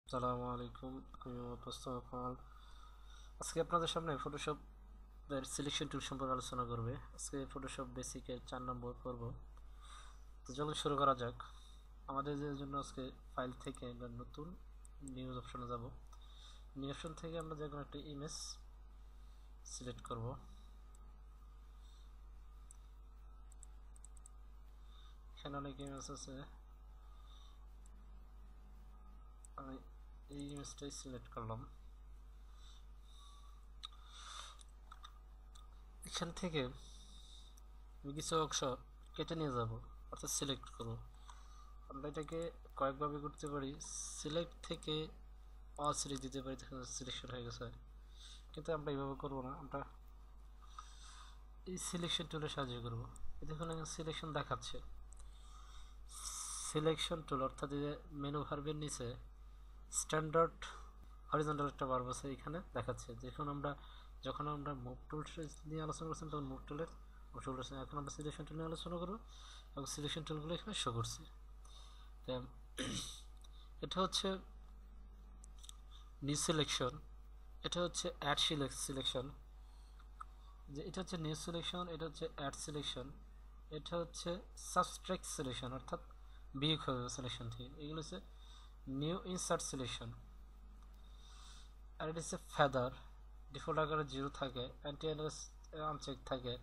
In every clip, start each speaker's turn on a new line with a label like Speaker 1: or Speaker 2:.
Speaker 1: আসসালামু আলাইকুম, আমি মোহাম্মদ মোস্তফা কামাল। আজকে আপনাদের সামনে ফটোশপ এর সিলেকশন টুল সম্পর্কে আলোচনা করবে। আজকে ফটোশপ বেসিকের 4 নম্বর পর্ব। তো চলুন শুরু করা যাক। আমাদের জন্য আজকে ফাইল থেকে আমরা নতুন নিউজ অপশনে যাব। নিউ অপশন থেকে আমরা যে কোনো একটা ইমেজ সিলেক্ট করব। এখানে অনেক ইমেজ আছে, আমি এই ইমেজটাই সিলেক্ট করলাম। এখান থেকে আমি কিছু অংশ কেটে নিয়ে যাব, অর্থাৎ সিলেক্ট করব। আমরা এটাকে কয়েকভাবে করতে পারি। সিলেক্ট থেকে অল সিলেক্ট দিতে পারি, দেখুন সিলেকশন হয়ে গেছে। কিন্তু আমরা এইভাবে করব না, আমরা এই সিলেকশন টুলের সাহায্যে করব। দেখুন এখানে সিলেকশন দেখাচ্ছে। সিলেকশন টুল অর্থাৎ এই যে মেনু ভার্বের নিচে স্ট্যান্ডার্ড হরিজন্টাল একটা ভার্ব আছে, এখানে দেখাচ্ছে। যখন আমরা মুভ টুল নিয়ে আলোচনা করছিলাম তখন মুভ টুলের অংশ রয়েছে। এখন আমরা সিলেকশন টুল নিয়ে আলোচনা করব এবং সিলেকশন টুলগুলো এখানে শো করছে। এটা হচ্ছে নিউ সিলেকশন, এটা হচ্ছে অ্যাড সিলেকশন, যে এটা হচ্ছে নিউ সিলেকশন, এটা হচ্ছে অ্যাড সিলেকশন, এটা হচ্ছে সাবস্ট্রাক্ট সিলেকশন অর্থাৎ বিয়োগ হবে সিলেকশন থেকে। এগুলো হচ্ছে নিউ ইনসার্ট সিলেকশন। আর এটা হচ্ছে ফেদার, ডিফল্ট আকারে 0 থাকে, অ্যান্টি আনচেক থাকে।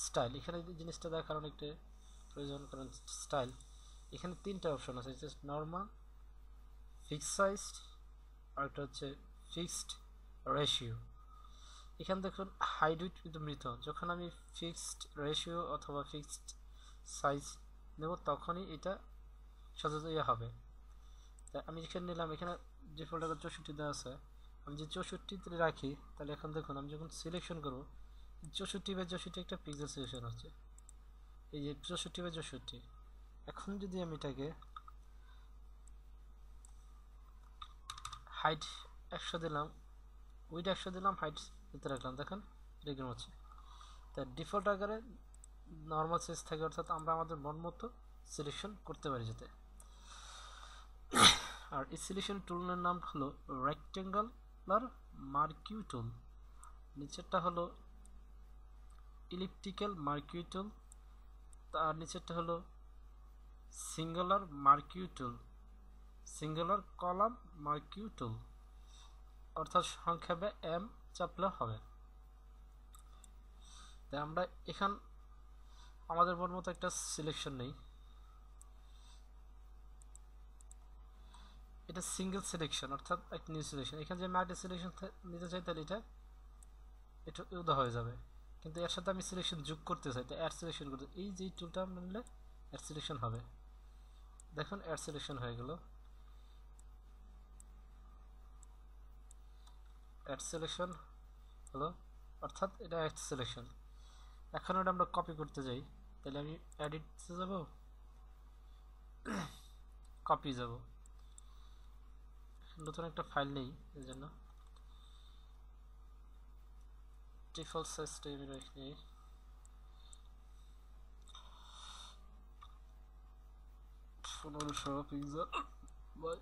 Speaker 1: স্টাইল, এখানে জিনিসটা দেখার অনেকটা প্রয়োজন, কারণ স্টাইল এখানে 3টা অপশন আছে, নর্মাল, ফিক্সড সাইজ, আর একটা হচ্ছে ফিক্সড রেশিও। এখানে দেখুন হাইড উইথ কিন্তু মৃত, যখন আমি ফিক্সড রেশিও অথবা ফিক্সড সাইজ নেব তখনই এটা সচেতন হবে। তাই আমি এখানে নিলাম, এখানে ডিফল্ট আকার 64 দেওয়া আছে, আমি যে 64 রাখি, তাহলে এখন দেখুন আমি যখন সিলেকশন করব 64/64 একটা পিক্সেল সিলেকশন হচ্ছে, এই যে 64/64। এখন যদি আমি এটাকে হাইট 100 দিলাম, উইড 100 দিলাম, হাইট দিতে রাখলাম, দেখেন এরকম হচ্ছে। তাই ডিফল্ট আকারে নর্মাল সাইজ থাকে, অর্থাৎ আমরা আমাদের মন মতো সিলেকশন করতে পারি যাতে। আর এই সিলেকশন টুলের নাম হলো রেক্টেঙ্গুলার মার্কিউ টুল, নিচেরটা হলো ইলিপ্টিক্যাল মার্কিউ টুল, তার নিচেরটা হলো সিঙ্গুলার মার্কিউ টুল, সিঙ্গুলার কলাম মার্কিউ টুল, অর্থাৎ সংক্ষেপে এম চাপলে হবে। তাই আমরা এখান আমাদের মন মতো একটা সিলেকশন নেই, এটা সিঙ্গেল সিলেকশন অর্থাৎ একটা নিউ সিলেকশন। এখানে যে আমি একটা সিলেকশন নিতে চাই তাহলে এটা উদা হয়ে যাবে, কিন্তু এর সাথে আমি সিলেকশন যোগ করতে চাই, তো অ্যাড সিলেকশন করতে, এই যে টুলটা আমরা নিলে অ্যাড সিলেকশন হবে। দেখুন অ্যাড সিলেকশন হয়ে গেল, অ্যাড সিলেকশন হলো, অর্থাৎ এটা অ্যাড সিলেকশন। এখন এটা আমরা কপি করতে যাই, তাহলে আমি এডিটে যাব, কপি যাব, নতুন একটা ফাইল নেই, এই জন্য ডিফল্ট সাইজটা আমি রাখি 1500 পিক্সেল বাই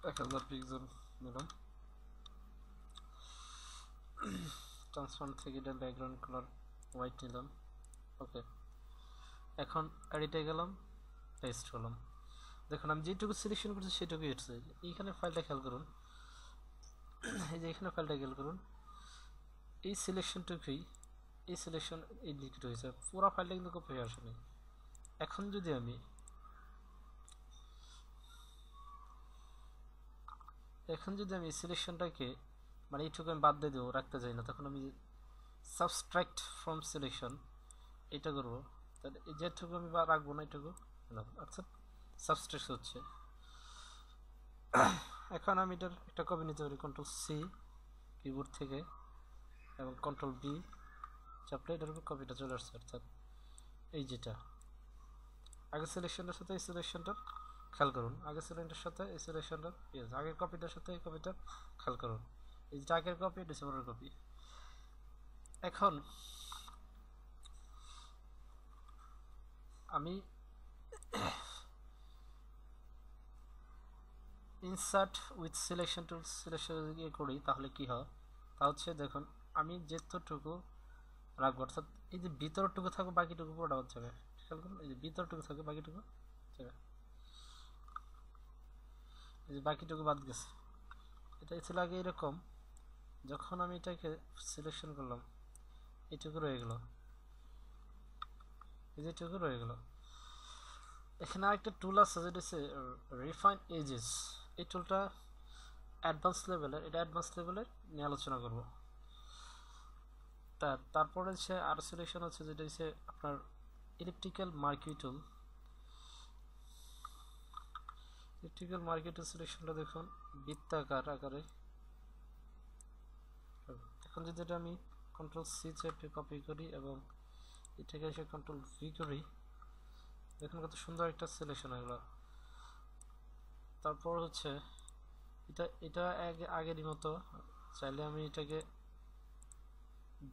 Speaker 1: 1000 পিক্সেল নিলাম। ট্রান্সফর্ম থেকে এটা ব্যাকগ্রাউন্ড কালার হোয়াইট নিলাম, ওকে। এখন এডিটে গেলাম, পেস্ট করলাম, দেখুন আমি যেটুকু সিলেকশন করছি সেটুকুই এসেছে। এইখানে ফাইলটা খেয়াল করুন, এই যে এখানে ফাইলটা খেয়াল করুন, এই সিলেকশনটুকুই, এই সিলেকশন এই লিকুইড হয়েছে, পুরো ফাইলটা কিন্তু কপি হয়ে আসেনি। এখন যদি আমি এই সিলেকশনটাকে মানে এইটুকু আমি বাদ দিয়ে দেবো, রাখতে চাই না, তখন আমি সাবস্ট্রাক্ট ফ্রম সিলেকশন এটা করবো, তাহলে এই যেটুকু আমি রাখবো না এটুকু, অর্থাৎ সাবস্ট্রাক্ট হচ্ছে। এখন আমি এটার একটা কপি নিতে পারি, Ctrl+C কিবোর্ড থেকে এবং Ctrl+V চাপলে এটার উপর কপিটা চলে আসছে, অর্থাৎ এই যেটা আগের সিলেকশনটার সাথে এই সিলেকশনটার খেয়াল করুন, আগের সিলেকশনটার সাথে এই সিলেকশনটার আগের কপিটার সাথে এই কপিটার খেয়াল করুন, এই যে আগের কপি ডিসেম্বরের কপি। এখন আমি insert with selection tool selection ইয়ে করি তাহলে কি হয়, তা হচ্ছে দেখুন আমি যেতটুকু রাখবো অর্থাৎ এই যে ভিতরটুকু থাকবে বাকিটুকু পুরোটা বাদ যাবে, খেয়াল করুন এই যে ভিতরটুকু থাকবে বাকিটুকু যাবে, এই যে বাকিটুকু বাদ গেছে। এটা ছিল আগে এরকম, যখন আমি এটাকে সিলেকশন করলাম এইটুকু রয়ে গেল, এই যেটুকু রয়ে গেল। এখানে আরেকটা টুল আছে যেটা হচ্ছে রিফাইন এজেস, এই টুলটা অ্যাডভান্স লেভেলের, এটা অ্যাডভান্স লেভেলের নিয়ে আলোচনা করব। তারপরে হচ্ছে আরো সিলেকশন আছে যেটা হচ্ছে আপনার ইলেকট্রিক্যাল মার্কিউ টুল। ইলেকট্রিক্যাল মার্কিউ টুল সিলেকশনটা দেখুন বৃত্তাকার আকারে। এখন যদি এটা আমি কন্ট্রোল সি চেপে কপি করি এবং এটাকে এসে কন্ট্রোল ভি করি, দেখুন কত সুন্দর একটা সিলেকশন হয়ে গেল। তারপর হচ্ছে এটা আগেরই মতো চাইলে আমি এটাকে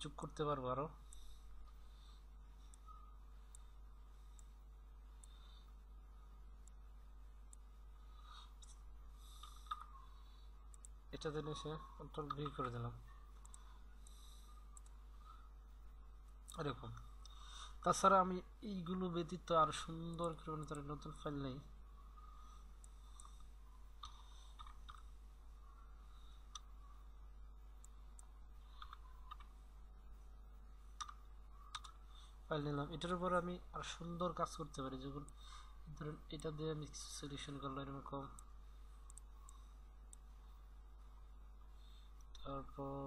Speaker 1: যোগ করতে পারবো আরো। এটাতে এসে কন্ট্রোল ভি করে দিলাম এরকম। তাছাড়া আমি এইগুলো ব্যতীত আর সুন্দর করে নতুন ফাইল নেই, ফাইল নিলাম, এটার উপর আমি আর সুন্দর কাজ করতে পারি। যখন ধরুন এটা দিয়ে আমি সিলেকশন করলাম এরকম, তারপর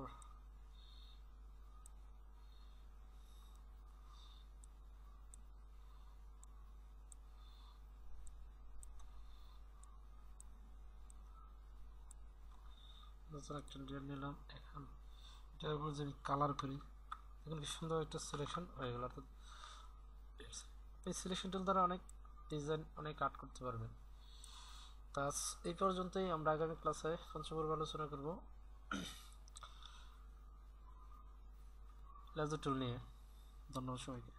Speaker 1: নতুন একটা লেয়ার নিলাম। এখন এটার উপর যে আমি কালার করি, এখন কি সুন্দর একটা সিলেকশন হয়ে গেল। অর্থাৎ এই সিলেকশন টুল দ্বারা অনেক ডিজাইন অনেক আর্ট করতে পারবেন। তা এই পর্যন্তই, আমরা আগামী ক্লাসে পঞ্চম পর্ব আলোচনা করব লেজার টুল নিয়ে। ধন্যবাদ সবাইকে।